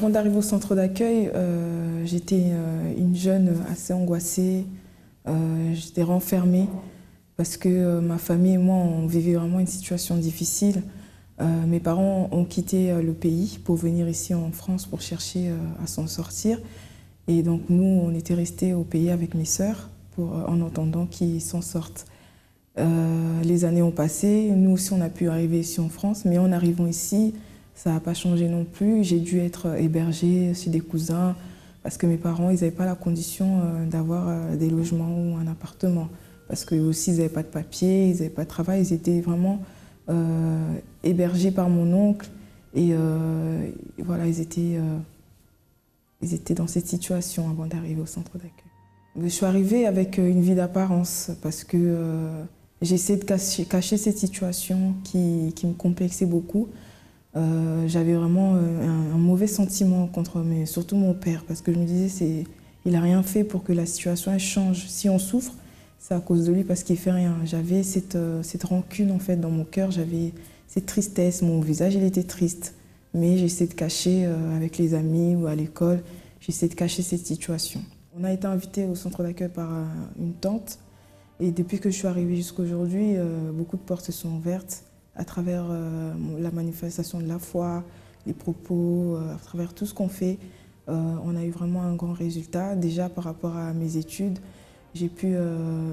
Avant d'arriver au centre d'accueil, j'étais une jeune assez angoissée, j'étais renfermée parce que ma famille et moi, on vivait vraiment une situation difficile. Mes parents ont quitté le pays pour venir ici en France pour chercher à s'en sortir. Et donc nous, on était restés au pays avec mes sœurs en attendant qu'ils s'en sortent. Les années ont passé, nous aussi on a pu arriver ici en France, mais en arrivant ici, ça n'a pas changé non plus. J'ai dû être hébergée chez des cousins parce que mes parents, ils n'avaient pas la condition d'avoir des logements ou un appartement. Parce qu'eux aussi, ils n'avaient pas de papier, ils n'avaient pas de travail, ils étaient vraiment hébergés par mon oncle. Et voilà, ils étaient dans cette situation avant d'arriver au centre d'accueil. Je suis arrivée avec une vie d'apparence parce que j'essaie de cacher cette situation qui me complexait beaucoup. J'avais vraiment un mauvais sentiment contre surtout mon père parce que je me disais il n'a rien fait pour que la situation elle change. Si on souffre, c'est à cause de lui parce qu'il ne fait rien. J'avais cette rancune en fait dans mon cœur, j'avais cette tristesse, mon visage il était triste. Mais j'essaie de cacher avec les amis ou à l'école, j'essaie de cacher cette situation. On a été invité au centre d'accueil par une tante et depuis que je suis arrivée jusqu'à aujourd'hui, beaucoup de portes se sont ouvertes à travers la manifestation de la foi, les propos, à travers tout ce qu'on fait. On a eu vraiment un grand résultat. Déjà par rapport à mes études, j'ai pu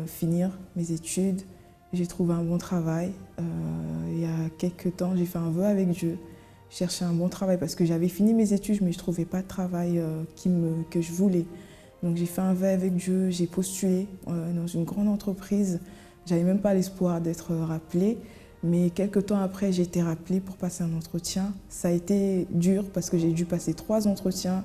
finir mes études, j'ai trouvé un bon travail. Il y a quelques temps, j'ai fait un vœu avec Dieu. Je cherchais un bon travail parce que j'avais fini mes études, mais je ne trouvais pas de travail que je voulais. Donc j'ai fait un vœu avec Dieu, j'ai postulé dans une grande entreprise. Je n'avais même pas l'espoir d'être rappelée. Mais quelques temps après, j'ai été rappelée pour passer un entretien. Ça a été dur parce que j'ai dû passer 3 entretiens.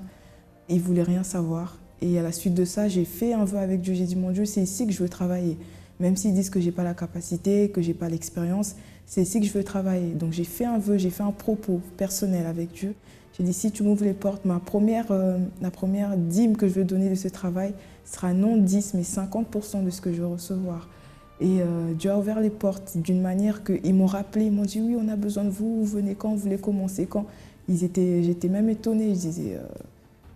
Ils ne voulaient rien savoir. Et à la suite de ça, j'ai fait un vœu avec Dieu. J'ai dit, mon Dieu, c'est ici que je veux travailler. Même s'ils disent que je n'ai pas la capacité, que je n'ai pas l'expérience, c'est ici que je veux travailler. Donc j'ai fait un vœu, j'ai fait un propos personnel avec Dieu. J'ai dit, si tu m'ouvres les portes, la première dîme que je veux donner de ce travail sera non 10, mais 50% de ce que je veux recevoir. Et Dieu a ouvert les portes d'une manière qu'ils m'ont rappelé, ils m'ont dit, oui, on a besoin de vous, vous venez quand, vous voulez commencer quand. J'étais même étonnée, je disais,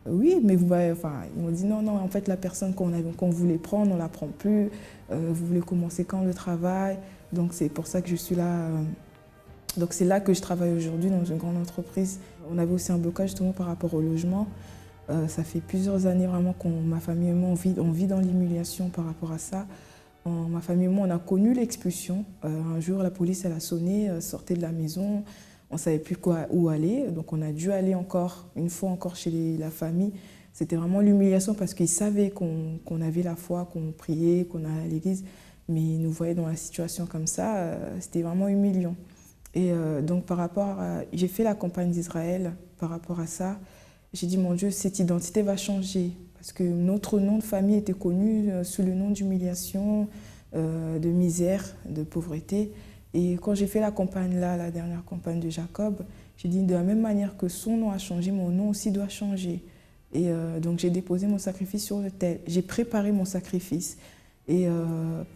oui, mais ils m'ont dit, non, en fait, la personne qu'on voulait prendre, on ne la prend plus, vous voulez commencer quand le travail, donc c'est pour ça que je suis là. Donc c'est là que je travaille aujourd'hui dans une grande entreprise. On avait aussi un blocage justement par rapport au logement. Ça fait plusieurs années vraiment que ma famille et moi, on vit dans l'humiliation par rapport à ça. Ma famille et moi, on a connu l'expulsion. Un jour, la police elle a sonné, sortez de la maison. On ne savait plus où aller. Donc on a dû aller une fois encore chez la famille. C'était vraiment l'humiliation parce qu'ils savaient qu'on avait la foi, qu'on priait, qu'on allait à l'église. Mais ils nous voyaient dans la situation comme ça. C'était vraiment humiliant. Et donc j'ai fait la campagne d'Israël par rapport à ça. J'ai dit, mon Dieu, cette identité va changer. Parce que notre nom de famille était connu sous le nom d'humiliation, de misère, de pauvreté. Et quand j'ai fait la campagne là, la dernière campagne de Jacob, j'ai dit, de la même manière que son nom a changé, mon nom aussi doit changer. Et donc j'ai déposé mon sacrifice sur l'autel. J'ai préparé mon sacrifice. Et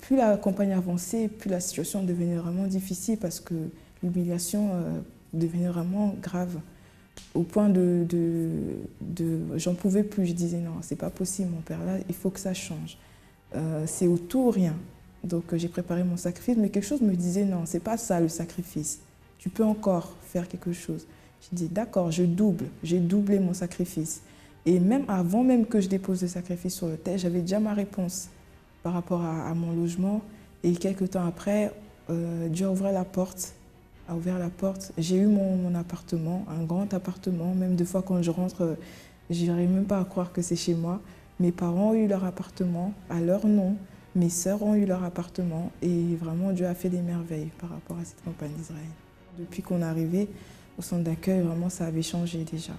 plus la campagne avançait, plus la situation devenait vraiment difficile parce que l'humiliation devenait vraiment grave. Au point j'en pouvais plus. Je disais non, c'est pas possible mon père, là, il faut que ça change. C'est au tout ou rien. Donc j'ai préparé mon sacrifice, mais quelque chose me disait non, c'est pas ça le sacrifice. Tu peux encore faire quelque chose. Je dis d'accord, j'ai doublé mon sacrifice. Et même avant même que je dépose le sacrifice sur l'autel, j'avais déjà ma réponse par rapport à mon logement. Et quelques temps après, Dieu a ouvert la porte. J'ai eu mon appartement, un grand appartement. Même des fois quand je rentre, je n'arrive même pas à croire que c'est chez moi. Mes parents ont eu leur appartement à leur nom. Mes sœurs ont eu leur appartement. Et vraiment, Dieu a fait des merveilles par rapport à cette campagne d'Israël. Depuis qu'on est arrivé au centre d'accueil, vraiment, ça avait changé déjà.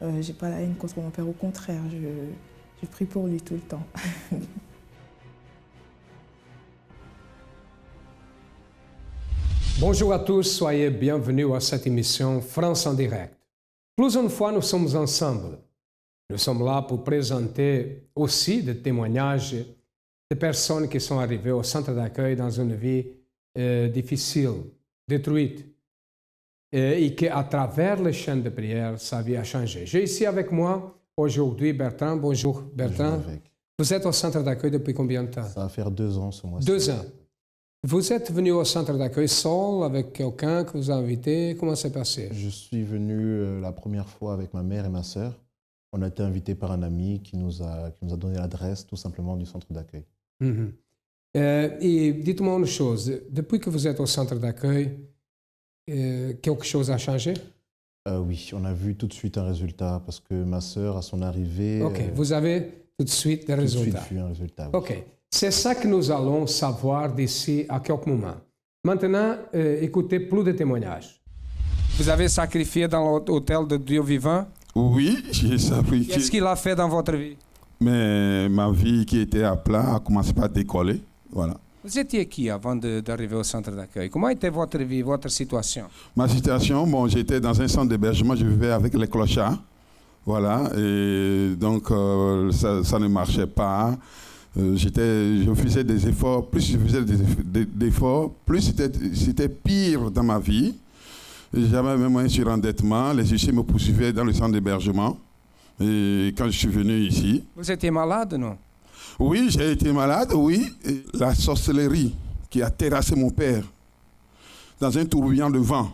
Je n'ai pas la haine contre mon père, au contraire, je prie pour lui tout le temps. Bonjour à tous, soyez bienvenus à cette émission France en direct. Plus une fois, nous sommes ensemble. Nous sommes là pour présenter aussi des témoignages de personnes qui sont arrivées au centre d'accueil dans une vie difficile, détruite. et qu'à travers les chaînes de prière, sa vie a changé. J'ai ici avec moi aujourd'hui Bertrand. Bonjour Bertrand. Bonjour, évêque. Vous êtes au centre d'accueil depuis combien de temps? Ça va faire 2 ans ce mois-ci. 2 ans. Vous êtes venu au centre d'accueil seul, avec quelqu'un que vous a invité? Comment c'est passé? Je suis venu la première fois avec ma mère et ma sœur. On a été invités par un ami qui nous a donné l'adresse tout simplement du centre d'accueil. Mhm. Et dites-moi une chose, depuis que vous êtes au centre d'accueil, quelque chose a changé? Oui, on a vu tout de suite un résultat parce que ma sœur, à son arrivée, Ok, vous avez tout de suite des tout de résultats. suite vu un résultat. Oui. Ok, c'est ça que nous allons savoir d'ici à quelques moments. Maintenant, écoutez plus de témoignages. Vous avez sacrifié dans l'hôtel de Dieu vivant? Oui, j'ai sacrifié. Qu'est-ce qu'il a fait dans votre vie? Mais ma vie qui était à plat a commencé par décoller. Voilà. Vous étiez qui avant d'arriver au centre d'accueil? Comment était votre vie, votre situation? Ma situation, bon, j'étais dans un centre d'hébergement, je vivais avec les clochards. Voilà, et donc ça ne marchait pas. Je faisais des efforts, plus je faisais des efforts, plus c'était pire dans ma vie. J'avais même un surendettement, les huissiers me poursuivaient dans le centre d'hébergement. Et quand je suis venu ici... Vous étiez malade, non? Oui, j'ai été malade, oui. Et la sorcellerie qui a terrassé mon père dans un tourbillon de vent,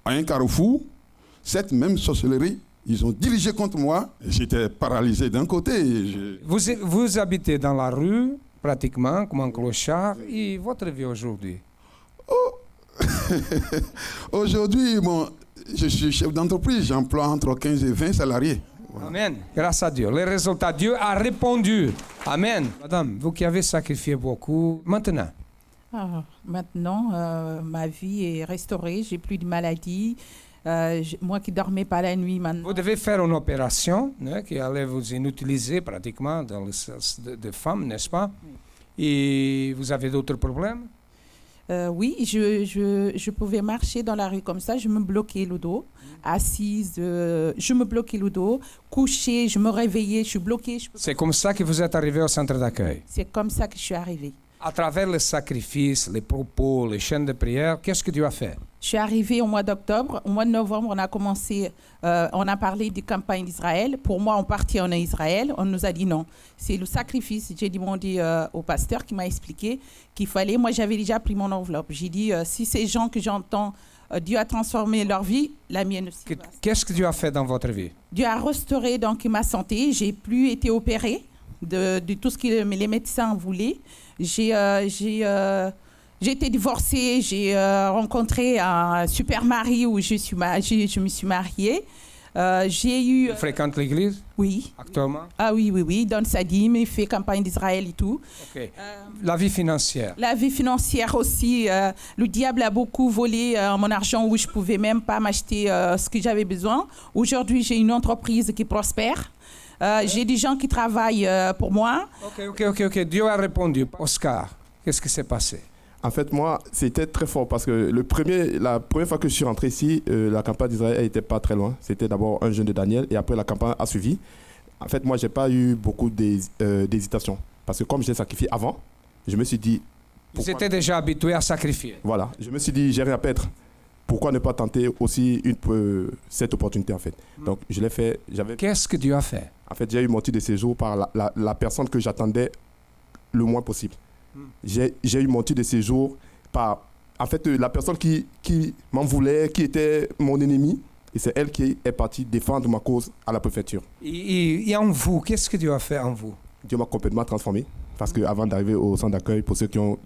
à un carrefour, cette même sorcellerie, ils ont dirigé contre moi. J'étais paralysé d'un côté. Vous habitez dans la rue, pratiquement, comme un clochard, et votre vie aujourd'hui? Aujourd'hui, bon, je suis chef d'entreprise, j'emploie entre 15 et 20 salariés. Voilà. Amen. Grâce à Dieu. Les résultats, Dieu a répondu. Amen. Madame, vous qui avez sacrifié beaucoup, maintenant? Maintenant, ma vie est restaurée, j'ai plus de maladies. Moi qui dormais pas la nuit maintenant. Vous devez faire une opération qui allait vous inutiliser pratiquement dans le sens de femme, n'est-ce pas? Oui. Et vous avez d'autres problèmes? Oui, je pouvais marcher dans la rue comme ça, je me bloquais le dos. Assise, je me bloquais le dos. Couchée, je me réveillais, je suis bloquée. C'est comme ça que vous êtes arrivé au centre d'accueil? C'est comme ça que je suis arrivée. À travers les sacrifices, les propos, les chaînes de prière, qu'est-ce que Dieu a fait? Je suis arrivée au mois d'octobre. Au mois de novembre, on a commencé, on a parlé des campagnes d'Israël. Pour moi, on partit en Israël. On nous a dit non. C'est le sacrifice. J'ai demandé au pasteur qui m'a expliqué qu'il fallait. Moi, j'avais déjà pris mon enveloppe. J'ai dit, si ces gens que j'entends, Dieu a transformé leur vie, la mienne aussi. Qu'est-ce que Dieu a fait dans votre vie? Dieu a restauré donc ma santé. J'ai plus été opérée de tout ce que les médecins voulaient. J'ai été divorcée, j'ai rencontré un super mari où je me suis mariée. J'ai eu... Vous fréquentez l'église? Oui. Actuellement? Ah oui, il donne sa dîme, il fait campagne d'Israël et tout. Okay. La vie financière? La vie financière aussi. Le diable a beaucoup volé mon argent où je ne pouvais même pas m'acheter ce que j'avais besoin. Aujourd'hui, j'ai une entreprise qui prospère. J'ai des gens qui travaillent pour moi. Ok. Dieu a répondu. Oscar, qu'est-ce qui s'est passé? En fait, moi, c'était très fort parce que la première fois que je suis rentré ici, la campagne d'Israël n'était pas très loin. C'était d'abord un jeûne de Daniel et après la campagne a suivi. En fait, moi, je n'ai pas eu beaucoup d'hésitation parce que comme j'ai sacrifié avant, je me suis dit... Vous étiez déjà habitué à sacrifier? Voilà. Je me suis dit, j'ai rien à perdre. Pourquoi ne pas tenter aussi cette opportunité en fait? Donc, je l'ai fait. Qu'est-ce que Dieu a fait? En fait, j'ai eu mon titre de séjour par la personne que j'attendais le moins possible. J'ai eu mon titre de séjour par, en fait, la personne qui m'en voulait, qui était mon ennemi. Et c'est elle qui est partie défendre ma cause à la préfecture. Et en vous, qu'est-ce que Dieu a fait en vous? Dieu m'a complètement transformé. Parce qu'avant d'arriver au centre d'accueil, pour ceux qui ont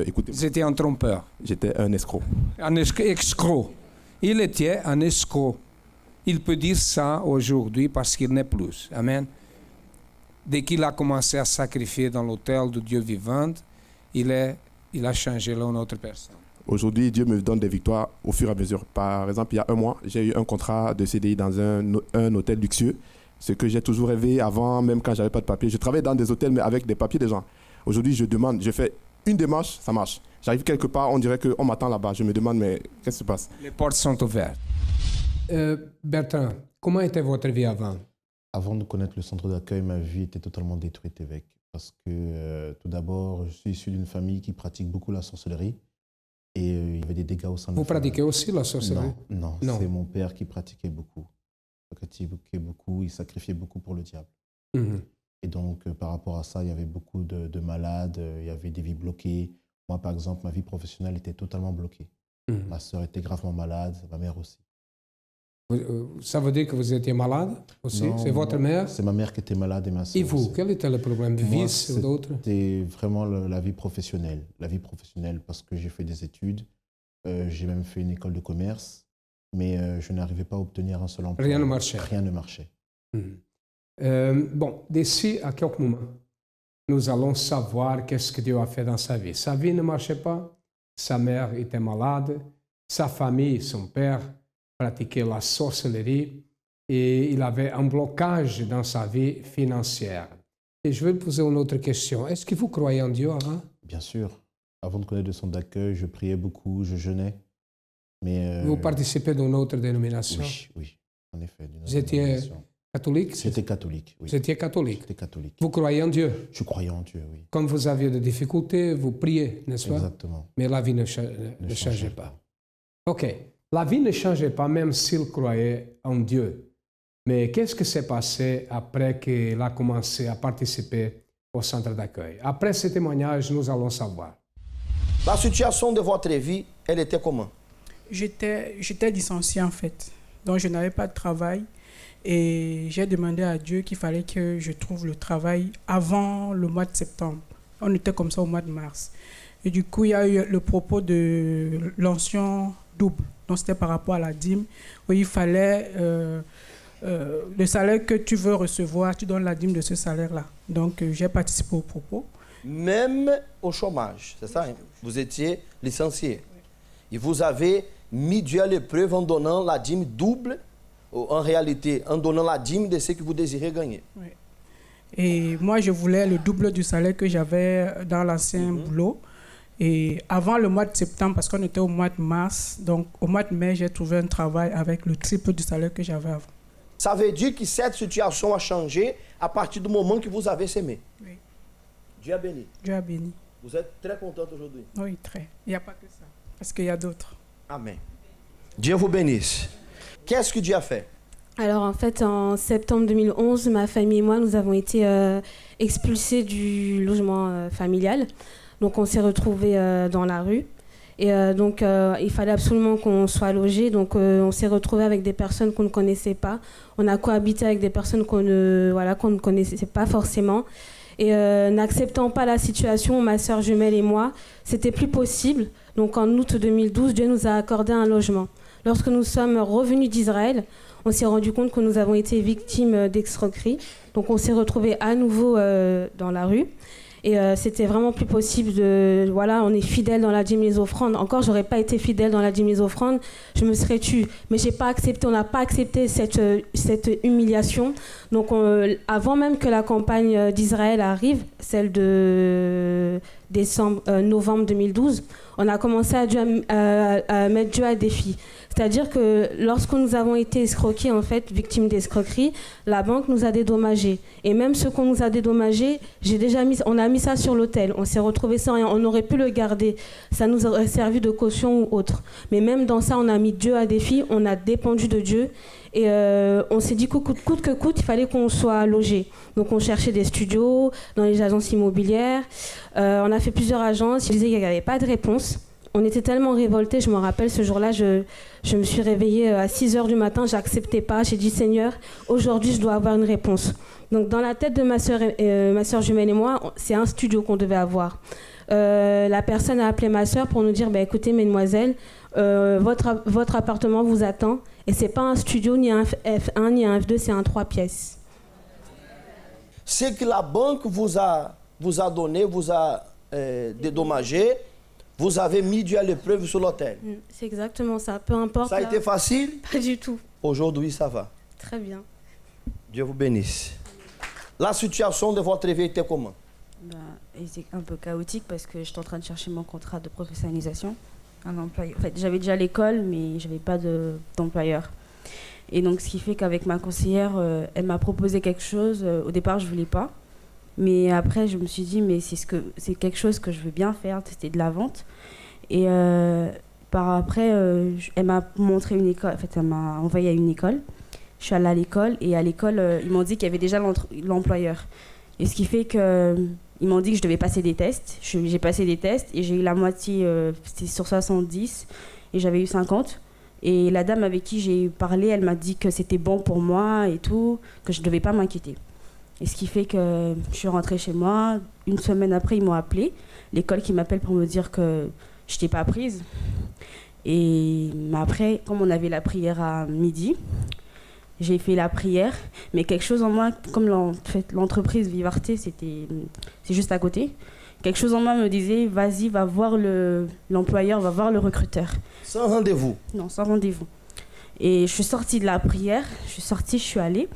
écouté... Vous étiez un trompeur? J'étais un escroc. Un escroc. Il était un escroc. Il peut dire ça aujourd'hui parce qu'il n'est plus. Amen. Dès qu'il a commencé à sacrifier dans l'autel de Dieu vivant, il a changé là une autre personne. Aujourd'hui, Dieu me donne des victoires au fur et à mesure. Par exemple, il y a un mois, j'ai eu un contrat de CDI dans un hôtel luxueux. Ce que j'ai toujours rêvé avant, même quand je n'avais pas de papier. Je travaillais dans des hôtels, mais avec des papiers des gens. Aujourd'hui, je fais une démarche, ça marche. J'arrive quelque part, on dirait qu'on m'attend là-bas. Je me demande, mais qu'est-ce qui se passe? Les portes sont ouvertes. Bertrand, comment était votre vie avant? Avant de connaître le centre d'accueil, ma vie était totalement détruite, évêque. Parce que, tout d'abord, je suis issu d'une famille qui pratique beaucoup la sorcellerie. Et il y avait des dégâts au sein de Vous la famille. pratiquez aussi la sorcellerie? Non, Non. c'est mon père qui pratiquait beaucoup. Il sacrifiait beaucoup pour le diable. Mhm. Et donc, par rapport à ça, il y avait beaucoup de malades, il y avait des vies bloquées. Moi, par exemple, ma vie professionnelle était totalement bloquée. Mhm. Ma sœur était gravement malade, ma mère aussi. Ça veut dire que vous étiez malade aussi? Non, C'est votre non, mère? C'est ma mère qui était malade et ma sœur Et vous, aussi. quel était le problème? De Moi, vice ou d'autres? C'était vraiment la vie professionnelle. La vie professionnelle parce que j'ai fait des études, j'ai même fait une école de commerce, mais je n'arrivais pas à obtenir un seul emploi. Rien ne marchait. Rien ne marchait. Bon, d'ici à quelques moments, nous allons savoir qu'est-ce que Dieu a fait dans sa vie. Sa vie ne marchait pas, sa mère était malade, sa famille, son père, pratiquait la sorcellerie et il avait un blocage dans sa vie financière. Et je vais poser une autre question. Est-ce que vous croyez en Dieu avant? Bien sûr. Avant de connaître le centre d'accueil, je priais beaucoup, je jeûnais. Mais, Vous participez d'une autre dénomination? Oui, en effet. Vous étiez catholique? J'étais catholique, oui. Vous étiez catholique? J'étais catholique. Vous croyez en Dieu? Je croyais en Dieu, oui. Quand vous aviez des difficultés, vous priez, n'est-ce pas? Exactement. Mais la vie ne changeait pas. OK. La vie ne changeait pas même s'il croyait en Dieu. Mais qu'est-ce qui s'est passé après qu'il a commencé à participer au centre d'accueil? Après ce témoignage, nous allons savoir. La situation de votre vie, elle était comment? J'étais licenciée en fait. Donc je n'avais pas de travail. Et j'ai demandé à Dieu qu'il fallait que je trouve le travail avant le mois de septembre. On était comme ça au mois de mars. Et du coup, il y a eu le propos de l'ancien double. Donc c'était par rapport à la dîme, où il fallait le salaire que tu veux recevoir, tu donnes la dîme de ce salaire-là. Donc j'ai participé au propos. Même au chômage, c'est ça, hein? Vous étiez licencié. Et vous avez mis Dieu à l'épreuve en donnant la dîme double, en réalité, en donnant la dîme de ce que vous désirez gagner. Oui. Et moi, je voulais le double du salaire que j'avais dans l'ancien boulot. Et avant le mois de septembre, parce qu'on était au mois de mars, donc au mois de mai, j'ai trouvé un travail avec le triple du salaire que j'avais avant. Ça veut dire que cette situation a changé à partir du moment que vous avez sémé. Oui. Dieu a béni. Dieu a béni. Vous êtes très contente aujourd'hui. Oui, très. Il n'y a pas que ça, parce qu'il y a d'autres. Amen. Dieu vous bénisse. Qu'est-ce que Dieu a fait? Alors en fait, en septembre 2011, ma famille et moi, nous avons été expulsés du logement familial. Donc on s'est retrouvés dans la rue. Et donc il fallait absolument qu'on soit logés. Donc on s'est retrouvés avec des personnes qu'on ne connaissait pas. On a cohabité avec des personnes qu'on ne connaissait pas forcément. Et n'acceptant pas la situation, ma sœur jumelle et moi, c'était plus possible. Donc en août 2012, Dieu nous a accordé un logement. Lorsque nous sommes revenus d'Israël, on s'est rendu compte que nous avons été victimes d'escroquerie. Donc on s'est retrouvés à nouveau dans la rue. Et c'était vraiment plus possible on est fidèles dans la dîme les offrandes. Encore, j'aurais pas été fidèle dans la dîme les offrandes, je me serais tue. Mais on n'a pas accepté cette humiliation. Donc, avant même que la campagne d'Israël arrive, celle de novembre 2012, on a commencé à mettre Dieu à défi. C'est-à-dire que lorsque nous avons été escroqués, en fait, victimes d'escroquerie, la banque nous a dédommagés. Et même ce qu'on nous a dédommagé, on a mis ça sur l'autel. On s'est retrouvé sans rien. On aurait pu le garder. Ça nous aurait servi de caution ou autre. Mais même dans ça, on a mis Dieu à défi. On a dépendu de Dieu. Et on s'est dit coûte que coûte, il fallait qu'on soit logé. Donc on cherchait des studios dans les agences immobilières. On a fait plusieurs agences. Ils disaient qu'il n'y avait pas de réponse. On était tellement révoltés, je me rappelle, ce jour-là, je me suis réveillée à 6h du matin, j'acceptais pas. J'ai dit, Seigneur, aujourd'hui, je dois avoir une réponse. Donc, dans la tête de ma sœur jumelle et moi, c'est un studio qu'on devait avoir. La personne a appelé ma sœur pour nous dire, écoutez, mesdemoiselles, votre appartement vous attend. Et c'est pas un studio, ni un F1, ni un F2, c'est un 3 pièces. C'est que la banque vous a donné, vous a dédommagé. Vous avez mis Dieu à l'épreuve sur l'autel. C'est exactement ça, peu importe. Ça a été facile? Pas du tout. Aujourd'hui, ça va. Très bien. Dieu vous bénisse. La situation de votre vie était comment? C'est un peu chaotique parce que j'étais en train de chercher mon contrat de professionnalisation. Un employeur. En fait, j'avais déjà l'école, mais je n'avais pas d'employeur. Et donc, ce qui fait qu'avec ma conseillère, elle m'a proposé quelque chose. Au départ, je ne voulais pas. Mais après, je me suis dit, mais c'est quelque chose que je veux bien faire, c'était de la vente. Et par après, elle m'a montré une école, en fait, elle m'a envoyé à une école. Je suis allée à l'école et à l'école, ils m'ont dit qu'il y avait déjà l'employeur. Et ce qui fait qu'ils m'ont dit que je devais passer des tests. J'ai passé des tests et j'ai eu la moitié, c'était sur 70 et j'avais eu 50. Et la dame avec qui j'ai parlé, elle m'a dit que c'était bon pour moi et tout, que je ne devais pas m'inquiéter. Et ce qui fait que je suis rentrée chez moi. Une semaine après, ils m'ont appelé. L'école qui m'appelle pour me dire que je n'étais pas prise. Et après, comme on avait la prière à midi, j'ai fait la prière. Mais quelque chose en moi, comme l'entreprise Vivarte, c'est juste à côté. Quelque chose en moi me disait, vas-y, va voir l'employeur, va voir le recruteur. Sans rendez-vous? Non, sans rendez-vous. Et je suis sortie de la prière, je suis allée.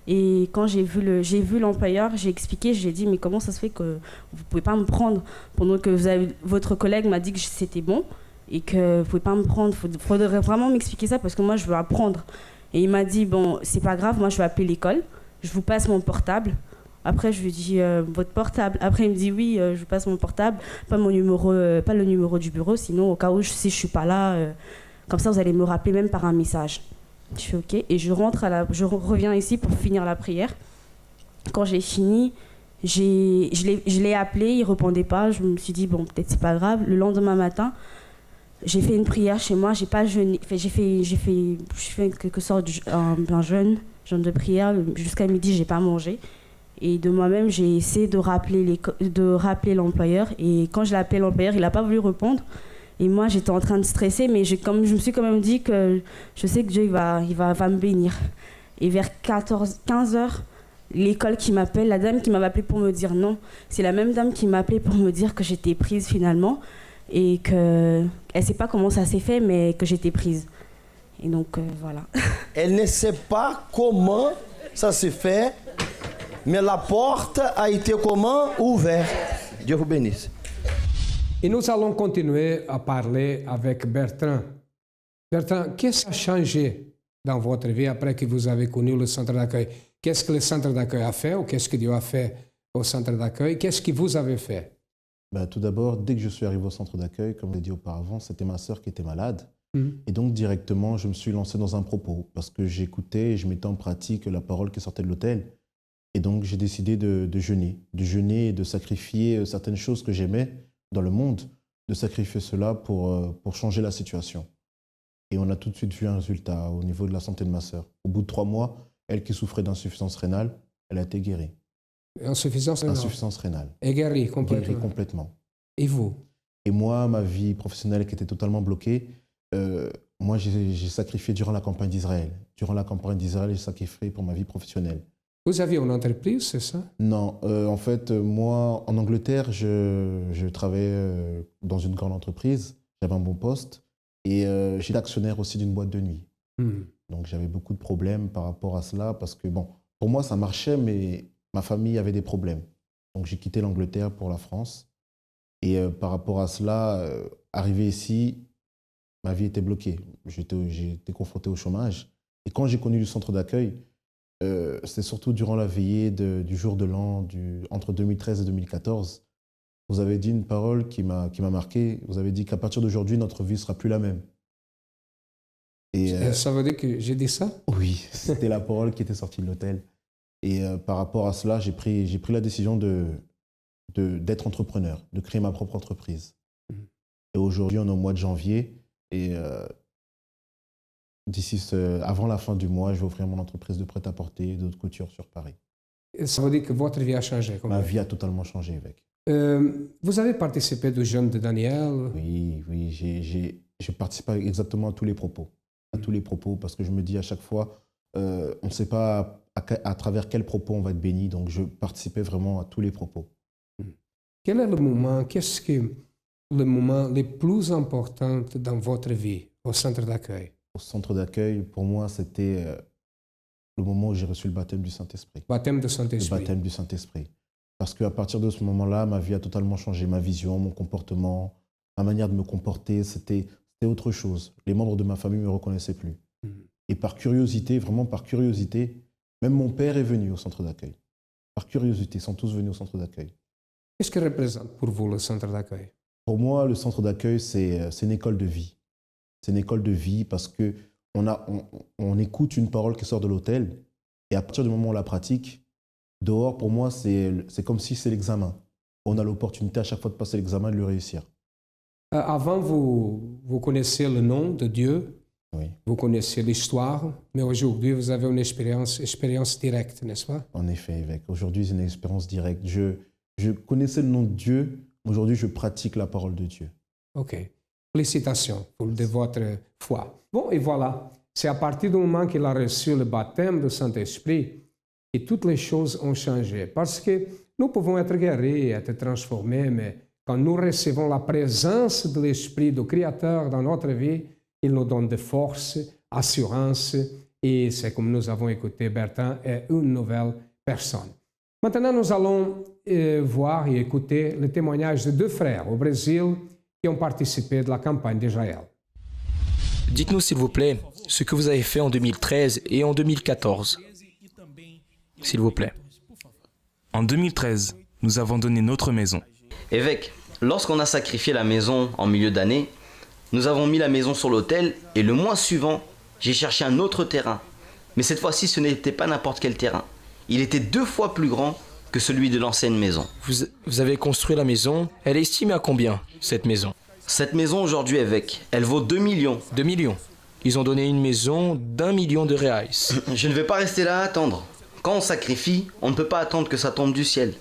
Et quand j'ai vu l'employeur, j'ai expliqué, j'ai dit, mais comment ça se fait que vous ne pouvez pas me prendre pendant que votre collègue m'a dit que c'était bon et que vous ne pouvez pas me prendre. Il faudrait vraiment m'expliquer ça parce que moi, je veux apprendre. Et il m'a dit, bon, c'est pas grave, moi, je vais appeler l'école, je vous passe mon portable. Après, je lui dis, votre portable. Après, il me dit, oui, je vous passe mon portable, pas le numéro du bureau, sinon, au cas où, si je ne suis pas là, comme ça, vous allez me rappeler même par un message. Je fais OK et je reviens ici pour finir la prière. Quand j'ai fini, je l'ai appelé, il répondait pas. Je me suis dit bon, peut-être c'est pas grave. Le lendemain matin, j'ai fait une prière chez moi. J'ai pas jeûné. J'ai fait quelque sorte un jeûne de prière jusqu'à midi. J'ai pas mangé et de moi-même j'ai essayé de rappeler l'employeur. Et quand je l'ai appelé l'employeur, il a pas voulu répondre. Et moi, j'étais en train de stresser, mais je me suis quand même dit que je sais que Dieu il va me bénir. Et vers 15 heures, l'école qui m'appelle, la dame qui m'avait appelée pour me dire non, c'est la même dame qui m'a appelée pour me dire que j'étais prise finalement. Et qu'elle ne sait pas comment ça s'est fait, mais que j'étais prise. Et donc, voilà. Elle ne sait pas comment ça s'est fait, mais la porte a été comment? Ouverte. Dieu vous bénisse. Et nous allons continuer à parler avec Bertrand. Bertrand, qu'est-ce qui a changé dans votre vie après que vous avez connu le centre d'accueil? Qu'est-ce que le centre d'accueil a fait ou qu'est-ce que Dieu a fait au centre d'accueil? Qu'est-ce que vous avez fait? Tout d'abord, dès que je suis arrivé au centre d'accueil, comme je l'ai dit auparavant, c'était ma sœur qui était malade. Et donc, directement, je me suis lancé dans un propos parce que j'écoutais et je mettais en pratique la parole qui sortait de l'autel. Et donc, j'ai décidé de jeûner et de sacrifier certaines choses que j'aimais dans le monde, de sacrifier cela pour changer la situation. Et on a tout de suite vu un résultat au niveau de la santé de ma sœur. Au bout de 3 mois, elle qui souffrait d'insuffisance rénale, elle a été guérie. Insuffisance rénale. Et guérie complètement. Guérie complètement. Et vous? Et moi, ma vie professionnelle qui était totalement bloquée, moi j'ai sacrifié durant la campagne d'Israël. Durant la campagne d'Israël, j'ai sacrifié pour ma vie professionnelle. Vous aviez une entreprise, c'est ça? Non, en fait, moi, en Angleterre, je travaillais dans une grande entreprise, j'avais un bon poste, et j'étais actionnaire aussi d'une boîte de nuit. Donc j'avais beaucoup de problèmes par rapport à cela, parce que, bon, pour moi, ça marchait, mais ma famille avait des problèmes. Donc j'ai quitté l'Angleterre pour la France, et par rapport à cela, arrivé ici, ma vie était bloquée. J'ai été confronté au chômage, et quand j'ai connu le centre d'accueil, c'est surtout durant la veillée du jour de l'an, entre 2013 et 2014. Vous avez dit une parole qui m'a marqué. Vous avez dit qu'à partir d'aujourd'hui, notre vie ne sera plus la même. Et, ça veut dire que j'ai dit ça? Oui, c'était la parole qui était sortie de l'hôtel. Et par rapport à cela, j'ai pris la décision d'être entrepreneur, de créer ma propre entreprise. Et aujourd'hui, on est au mois de janvier. Et avant la fin du mois, je vais ouvrir mon entreprise de prêt-à-porter et de couture sur Paris. Et ça veut dire que votre vie a changé? Ma vie a totalement changé, avec. Vous avez participé au jeûne de Daniel? Oui, j'ai participé exactement à tous les propos. À tous les propos, parce que je me dis à chaque fois, on ne sait pas à travers quel propos on va être béni, donc je participais vraiment à tous les propos. Quel est le moment, qu'est-ce que le moment le plus important dans votre vie au centre d'accueil? Au centre d'accueil, pour moi, c'était le moment où j'ai reçu le baptême du Saint-Esprit. Baptême du Saint-Esprit. Le baptême du Saint-Esprit. Parce qu'à partir de ce moment-là, ma vie a totalement changé. Ma vision, mon comportement, ma manière de me comporter, c'était autre chose. Les membres de ma famille ne me reconnaissaient plus. Et par curiosité, vraiment par curiosité, même mon père est venu au centre d'accueil. Par curiosité, ils sont tous venus au centre d'accueil. Qu'est-ce que représente pour vous le centre d'accueil? Pour moi, le centre d'accueil, c'est une école de vie. C'est une école de vie parce qu'on écoute une parole qui sort de l'autel et à partir du moment où on la pratique, dehors, pour moi, c'est comme si c'est l'examen. On a l'opportunité à chaque fois de passer l'examen et de le réussir. Avant, vous connaissez le nom de Dieu, oui. Vous connaissez l'histoire, mais aujourd'hui, vous avez une expérience directe, n'est-ce pas? En effet, évêque. Aujourd'hui, c'est une expérience directe. Je connaissais le nom de Dieu, aujourd'hui, je pratique la parole de Dieu. OK. Félicitations de votre foi. Bon, et voilà. C'est à partir du moment qu'il a reçu le baptême du Saint-Esprit que toutes les choses ont changé. Parce que nous pouvons être guéris, être transformés, mais quand nous recevons la présence de l'Esprit du Créateur dans notre vie, il nous donne de force, assurance, et c'est comme nous avons écouté, Bertin est une nouvelle personne. Maintenant, nous allons voir et écouter le témoignage de 2 frères au Brésil qui ont participé de la campagne d'Israël. Dites-nous s'il vous plaît ce que vous avez fait en 2013 et en 2014. S'il vous plaît. En 2013, nous avons donné notre maison. Évêque, lorsqu'on a sacrifié la maison en milieu d'année, nous avons mis la maison sur l'autel et le mois suivant, j'ai cherché un autre terrain. Mais cette fois-ci, ce n'était pas n'importe quel terrain. Il était 2 fois plus grand que celui de l'ancienne maison. Vous avez construit la maison. Elle est estimée à combien, cette maison? Cette maison aujourd'hui, évêque, elle vaut 2 millions. 2 millions. Ils ont donné une maison d'1 million de reais. Je ne vais pas rester là à attendre. Quand on sacrifie, on ne peut pas attendre que ça tombe du ciel.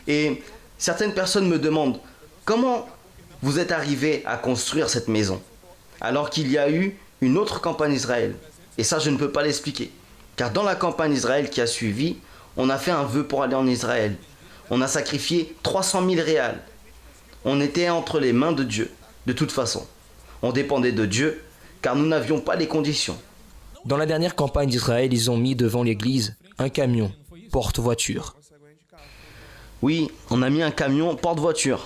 Et certaines personnes me demandent comment vous êtes arrivé à construire cette maison alors qu'il y a eu une autre campagne Israël. Et ça, je ne peux pas l'expliquer. Car dans la campagne Israël qui a suivi, on a fait un vœu pour aller en Israël. On a sacrifié 300 000 réals. On était entre les mains de Dieu, de toute façon. On dépendait de Dieu, car nous n'avions pas les conditions. Dans la dernière campagne d'Israël, ils ont mis devant l'église un camion, porte-voiture. Oui, on a mis un camion porte-voiture.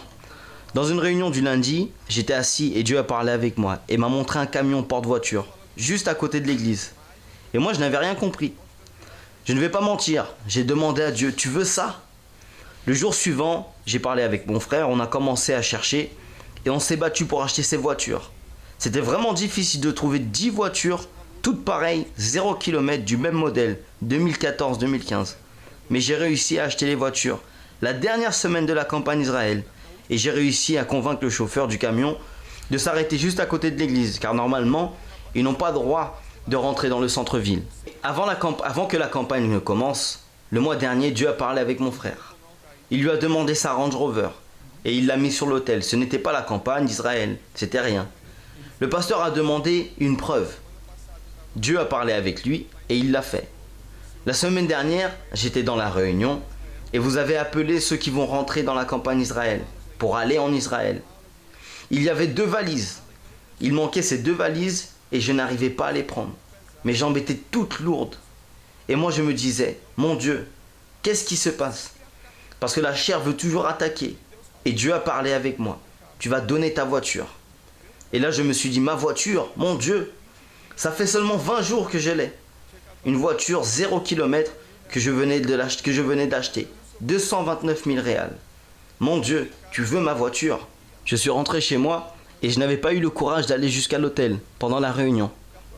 Dans une réunion du lundi, j'étais assis et Dieu a parlé avec moi et m'a montré un camion porte-voiture, juste à côté de l'église. Et moi, je n'avais rien compris. Je ne vais pas mentir, j'ai demandé à Dieu, tu veux ça? Le jour suivant, j'ai parlé avec mon frère, on a commencé à chercher et on s'est battu pour acheter ces voitures. C'était vraiment difficile de trouver 10 voitures, toutes pareilles, 0 km du même modèle, 2014-2015. Mais j'ai réussi à acheter les voitures la dernière semaine de la campagne Israël. Et j'ai réussi à convaincre le chauffeur du camion de s'arrêter juste à côté de l'église, car normalement, ils n'ont pas droit de rentrer dans le centre-ville. Avant que la campagne ne commence, le mois dernier, Dieu a parlé avec mon frère. Il lui a demandé sa Range Rover, et il l'a mis sur l'autel. Ce n'était pas la campagne d'Israël, c'était rien. Le pasteur a demandé une preuve. Dieu a parlé avec lui, et il l'a fait. La semaine dernière, j'étais dans la réunion, et vous avez appelé ceux qui vont rentrer dans la campagne Israël, pour aller en Israël. Il y avait 2 valises. Il manquait ces 2 valises et je n'arrivais pas à les prendre. Mes jambes étaient toutes lourdes. Et moi je me disais, mon Dieu, qu'est-ce qui se passe? Parce que la chair veut toujours attaquer. Et Dieu a parlé avec moi. Tu vas donner ta voiture. Et là je me suis dit, ma voiture, mon Dieu, ça fait seulement 20 jours que je l'ai. Une voiture 0 km que je venais d'acheter. 229 000 réals. Mon Dieu, tu veux ma voiture? Je suis rentré chez moi et je n'avais pas eu le courage d'aller jusqu'à l'hôtel pendant la réunion.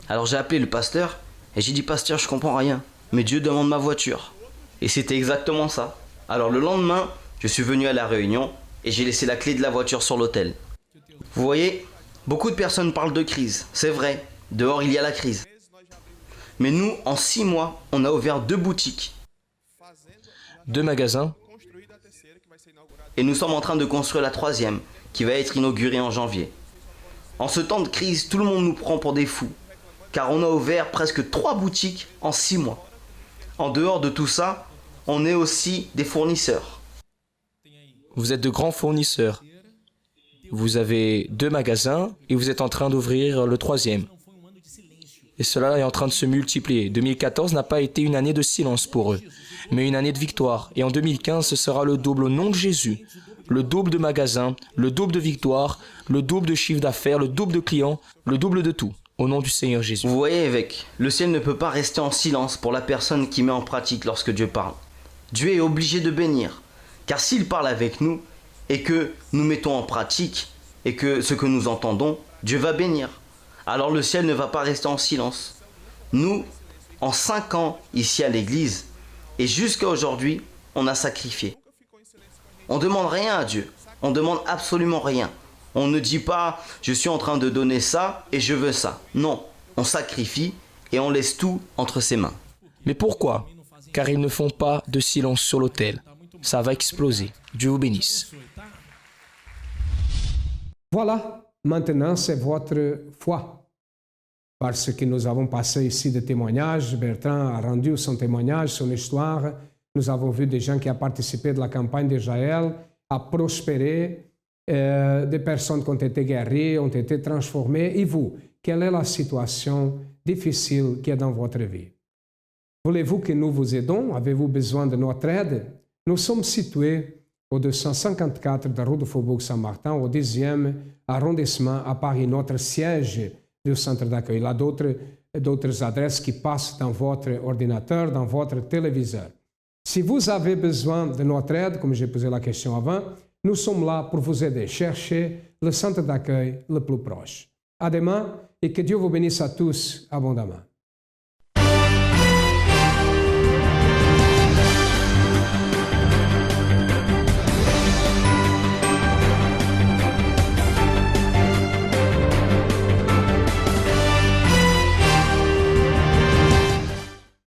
Alors j'ai appelé le pasteur et j'ai dit, pasteur, je comprends rien, mais Dieu demande ma voiture. Et c'était exactement ça. Alors le lendemain, je suis venu à la réunion et j'ai laissé la clé de la voiture sur l'autel. Vous voyez, beaucoup de personnes parlent de crise. C'est vrai, dehors il y a la crise. Mais nous, en 6 mois, on a ouvert 2 boutiques. 2 magasins. Et nous sommes en train de construire la 3e, qui va être inaugurée en janvier. En ce temps de crise, tout le monde nous prend pour des fous, car on a ouvert presque 3 boutiques en 6 mois. En dehors de tout ça, on est aussi des fournisseurs. Vous êtes de grands fournisseurs. Vous avez 2 magasins et vous êtes en train d'ouvrir le 3e. Et cela est en train de se multiplier. 2014 n'a pas été une année de silence pour eux, mais une année de victoire. Et en 2015, ce sera le double au nom de Jésus. Le double de magasins, le double de victoire, le double de chiffre d'affaires, le double de clients, le double de tout. Au nom du Seigneur Jésus. Vous voyez, évêque, le ciel ne peut pas rester en silence pour la personne qui met en pratique lorsque Dieu parle. Dieu est obligé de bénir. Car s'il parle avec nous et que nous mettons en pratique, et que ce que nous entendons, Dieu va bénir. Alors le ciel ne va pas rester en silence. Nous, en 5 ans ici à l'église, et jusqu'à aujourd'hui, on a sacrifié. On ne demande rien à Dieu. On ne demande absolument rien. On ne dit pas « je suis en train de donner ça et je veux ça ». Non, on sacrifie et on laisse tout entre ses mains. Mais pourquoi? Car ils ne font pas de silence sur l'autel. Ça va exploser. Dieu vous bénisse. Voilà, maintenant c'est votre foi. Parce que nous avons passé ici des témoignages, Bertrand a rendu son témoignage, son histoire. Nous avons vu des gens qui ont participé de la campagne d'Israël, à prospérer, des personnes qui ont été guéries, ont été transformées. Et vous, quelle est la situation difficile qui est dans votre vie? Voulez-vous que nous vous aidons? Avez-vous besoin de notre aide? Nous sommes situés au 254 de la rue du Faubourg Saint-Martin, au 10e arrondissement à Paris, notre siège du centre d'accueil. Il y a d'autres adresses qui passent dans votre ordinateur, dans votre téléviseur. Si vous avez besoin de notre aide, comme j'ai posé la question avant, nous sommes là pour vous aider. Cherchez le centre d'accueil le plus proche. À demain et que Dieu vous bénisse à tous abondamment.